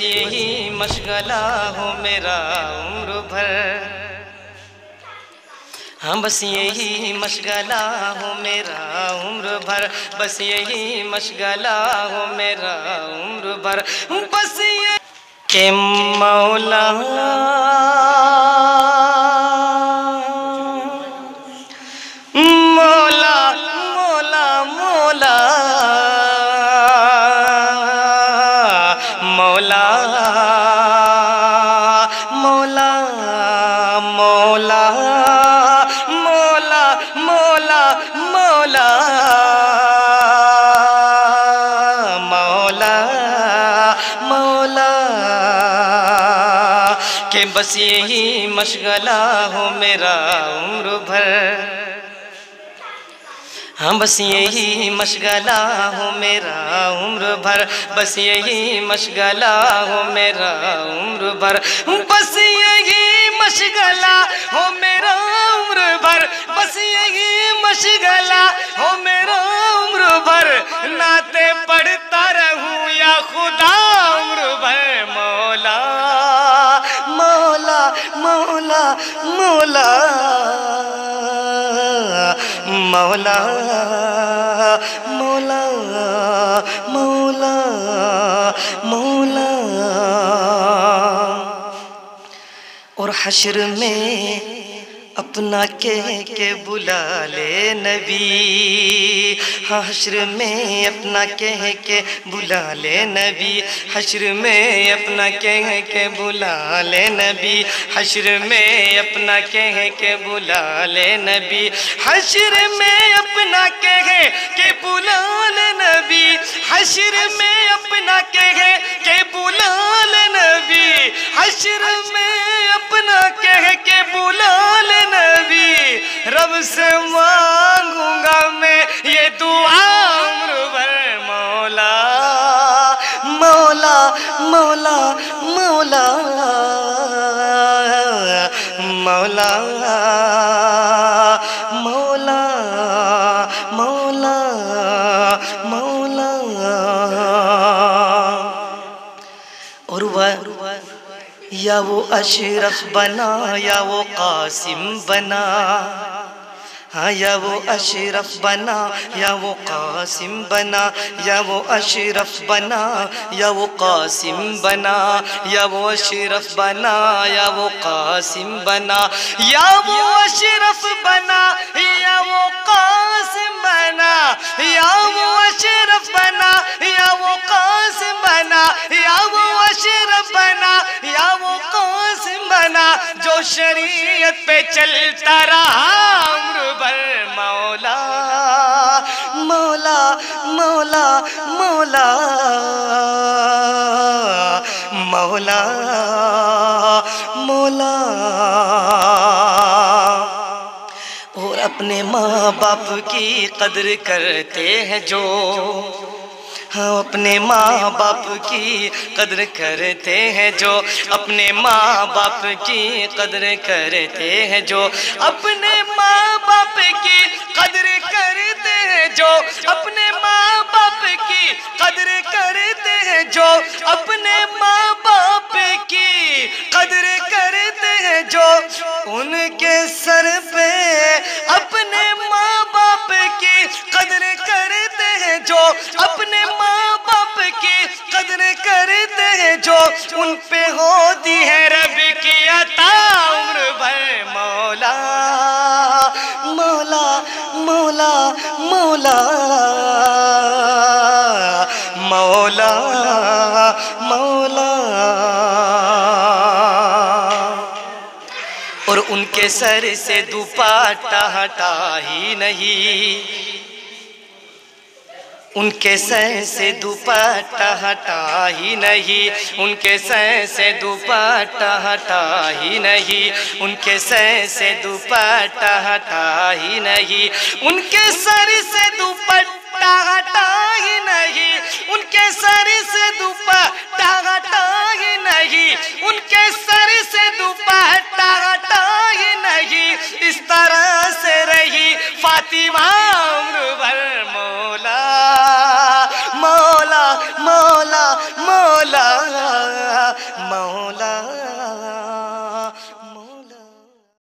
یہی مشغلہ ہو میرا عمر بھر، ہاں بس یہی مشغلہ ہو میرا عمر بھر، بس یہی مشغلہ ہو میرا عمر بھر، بس یہ کہ مولا مولا مولا مولا مولا مولا مولا مولا مولا مولا مولا مولا کہ بس یہی مشغلہ ہو میرا عمر بھر، ہاں بس یہی مشغلہ ہو میرا عمر بھر، بس یہی مشغلہ ہو میرا عمر بھر، بس یہی مشغلہ ہو میرا عمر بھر، بس یہی مشغلہ ہو میرا عمر بھر، نعتیں پڑھتا رہوں یا خدا عمر بھر، مولا مولا مولا مولا مولا مولا مولا مولا اور حشر میں اپنا کہہ کے بلا لے نبی، ہاں حشر میں اپنا کہہ کے بلا لے نبی، حشر میں اپنا کہہ کے بلا لے نبی، حشر میں اپنا کہہ کے بلا لے نبی، حشر میں اپنا کہہ کے بلا لے نبی، حشر میں اپنا کہہ کے بلا لے نبی، حشر میں اپنا کہہ کے بلا لے نبی، رب سے مانگوں گا میں یہ دعا عمر بھر، مولا مولا مولا مولا مولا مولا مولا مولا اور یا وہ اشرف بنا یا وہ قاسم بنا، ہاں یا وہ اشرف بنا یا وہ قاسم بنا، یا وہ اشرف بنا یا وہ قاسم بنا، یا وہ اشرف بنا یا وہ قاسم بنا، یا وہ اشرف بنا یا وہ قاسم بنا، یا وہ اشرف بنا یا وہ قاسم بنا، یا وہ اشرف بنا یا وہ قاسم بنا، جو شریعت پہ چلتا رہا عمر بھر، مولا مولا مولا مولا مولا مولا اور اپنے ماں باپ کی قدر کرتے ہیں جو، ہاں اپنے ماں باپ کی قدر کرتے ہیں جو، اپنے ماں باپ کی قدر کرتے ہیں جو، اپنے ماں باپ کی قدر کرتے ہیں جو، اپنے ماں باپ کی قدر کرتے ہیں جو، اپنے ماں باپ کی قدر کرتے ہیں جو، ان کے سر پہ اپنے ماں باپ کی قدر کرتے ہیں جو، اپنے ماں باپ کی قدر کرتے ہیں جو، ان پہ ہوتی ہے رب کی عطا عمر بھر، مولا مولا مولا مولا مولا مولا اور ان کے سر سے دوپٹہ ہٹا ہی نہیں، ان کے سر سے دوپٹہ ہٹا ہی نہیں، ان کے سر سے دوپٹہ ہٹا ہی نہیں، ان کے سر سے دوپٹہ ہٹا ہی نہیں، ان کے سر سے دوپٹہ ہٹا ہی نہیں، ان کے سر سے دوپٹہ ہٹا ہی نہیں، ان کے سر سے دوپٹہ ہٹا ہی نہیں، اس طرح سے رہی فاطمہ عمر بھر، مولا مولا مولا مولا مولا